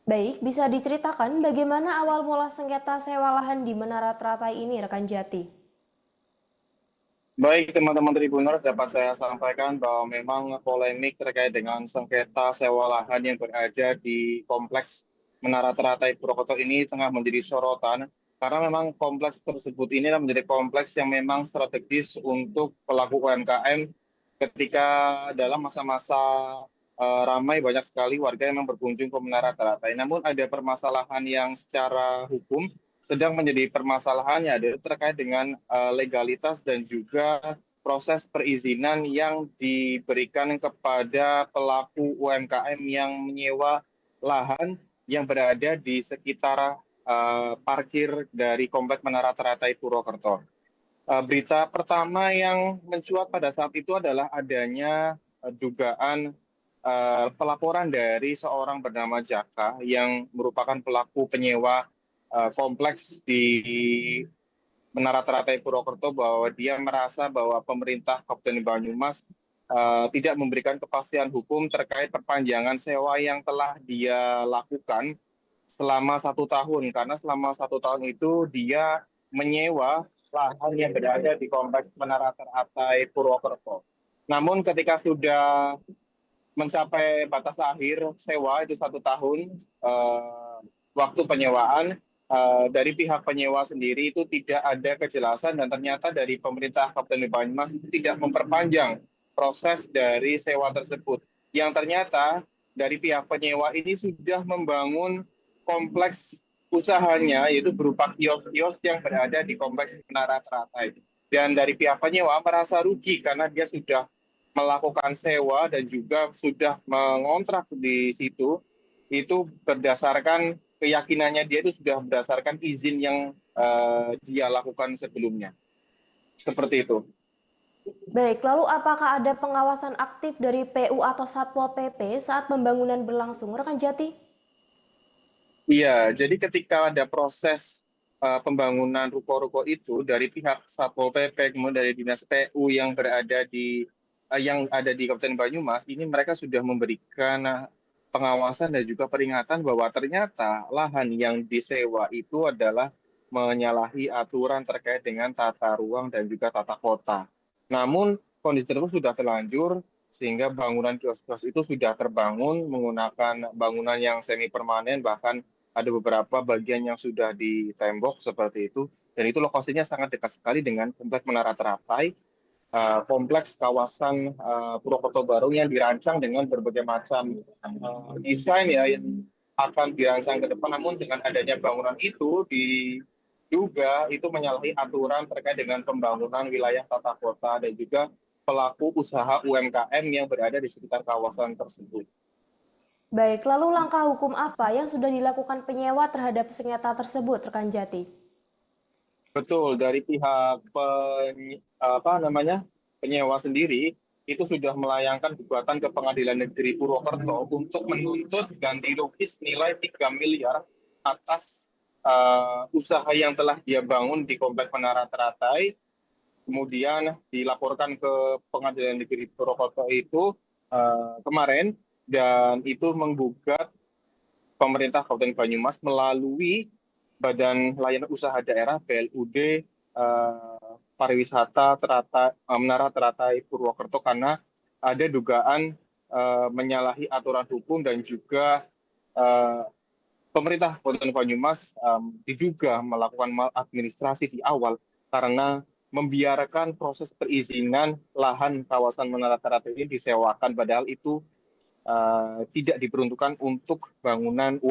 Baik, bisa diceritakan bagaimana awal mula sengketa sewa lahan di Menara Teratai ini, rekan Jati? Baik, teman-teman Tribuners, dapat saya sampaikan bahwa memang polemik terkait dengan sengketa sewa lahan yang berada di kompleks Menara Teratai Purwokerto ini tengah menjadi sorotan karena memang kompleks tersebut ini adalah menjadi kompleks yang memang strategis untuk pelaku UMKM ketika dalam masa-masa ramai banyak sekali warga yang memang berkunjung ke Menara Teratai. Namun ada permasalahan yang secara hukum sedang menjadi permasalahannya adalah terkait dengan legalitas dan juga proses perizinan yang diberikan kepada pelaku UMKM yang menyewa lahan yang berada di sekitar parkir dari Komplek Menara Teratai Purwokerto. Berita pertama yang mencuat pada saat itu adalah adanya dugaan pelaporan dari seorang bernama Jaka yang merupakan pelaku penyewa kompleks di Menara Teratai Purwokerto bahwa dia merasa bahwa pemerintah Kabupaten Banyumas tidak memberikan kepastian hukum terkait perpanjangan sewa yang telah dia lakukan selama 1 tahun. Karena selama 1 tahun itu dia menyewa lahan yang berada di kompleks Menara Teratai Purwokerto. Namun ketika sudah mencapai batas akhir sewa itu 1 tahun waktu penyewaan dari pihak penyewa sendiri itu tidak ada kejelasan dan ternyata dari pemerintah Kabupaten Banyumas itu tidak memperpanjang proses dari sewa tersebut. Yang ternyata dari pihak penyewa ini sudah membangun kompleks usahanya yaitu berupa kios-kios yang berada di kompleks Menara Teratai. Dan dari pihak penyewa merasa rugi karena dia sudah melakukan sewa dan juga sudah mengontrak di situ itu berdasarkan keyakinannya dia itu sudah berdasarkan izin yang dia lakukan sebelumnya. Seperti itu. Baik, lalu apakah ada pengawasan aktif dari PU atau Satpol PP saat pembangunan berlangsung, rekan Jati? Iya, jadi ketika ada proses pembangunan ruko-ruko itu dari pihak Satpol PP kemudian dari Dinas PU yang berada di yang ada di Kabupaten Banyumas, ini mereka sudah memberikan pengawasan dan juga peringatan bahwa ternyata lahan yang disewa itu adalah menyalahi aturan terkait dengan tata ruang dan juga tata kota. Namun kondisi tersebut sudah terlanjur sehingga bangunan kios-kios itu sudah terbangun menggunakan bangunan yang semi permanen bahkan ada beberapa bagian yang sudah ditembok seperti itu dan itu lokasinya sangat dekat sekali dengan kompleks Menara Teratai, kompleks kawasan Purwokerto Baru yang dirancang dengan berbagai macam desain ya yang akan dirancang ke depan. Namun dengan adanya bangunan itu diduga itu menyalahi aturan terkait dengan pembangunan wilayah tata kota dan juga pelaku usaha UMKM yang berada di sekitar kawasan tersebut. Baik, lalu langkah hukum apa yang sudah dilakukan penyewa terhadap sengketa tersebut, rekan Jati? Betul, dari pihak apa namanya penyewa sendiri itu sudah melayangkan gugatan ke Pengadilan Negeri Purwokerto untuk menuntut ganti rugi senilai 3 miliar atas usaha yang telah dia bangun di Komplek Menara Teratai, kemudian dilaporkan ke Pengadilan Negeri Purwokerto itu kemarin dan itu menggugat pemerintah Kabupaten Banyumas melalui Badan Layanan Usaha Daerah BLUD Pariwisata Menara Teratai Purwokerto karena ada dugaan menyalahi aturan hukum dan juga eh, pemerintah Kabupaten Banyumas diduga melakukan maladministrasi di awal karena membiarkan proses perizinan lahan kawasan Menara Teratai ini disewakan padahal itu tidak diperuntukkan untuk bangunan